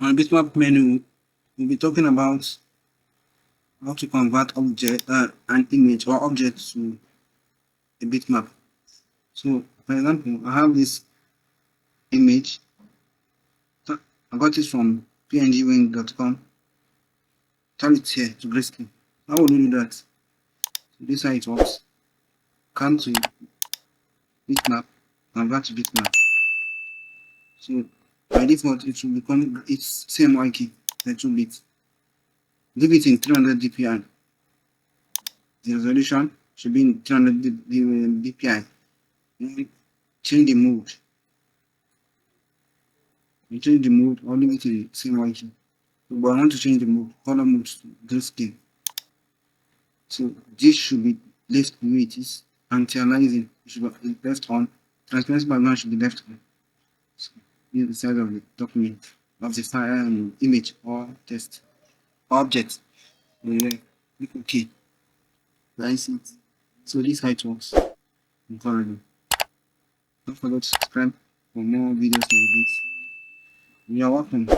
On the bitmap menu, we'll be talking about how to convert an image or object to a bitmap. So, for example, I have this image. I got it from pngwing.com. Turn it here to grayscale. How will you do that? So this is how it works. Come to bitmap, convert to bitmap. So by default, it will become its CMY key, the 2 bits. Leave it in 300 dpi. The resolution should be in 300 dpi. Change the mode. You change the mode or leave it in the CMY key. But I want to change the mode, color mode to grayscale. So this should be left the way it is. Anti-aliasing should be left on. Transparency background should be left on. So this is the size of the document, of the file image or text object. Yeah, click OK. Nice it. So this is how it works in CorelDRAW. Don't forget to subscribe for more videos like this. You are welcome.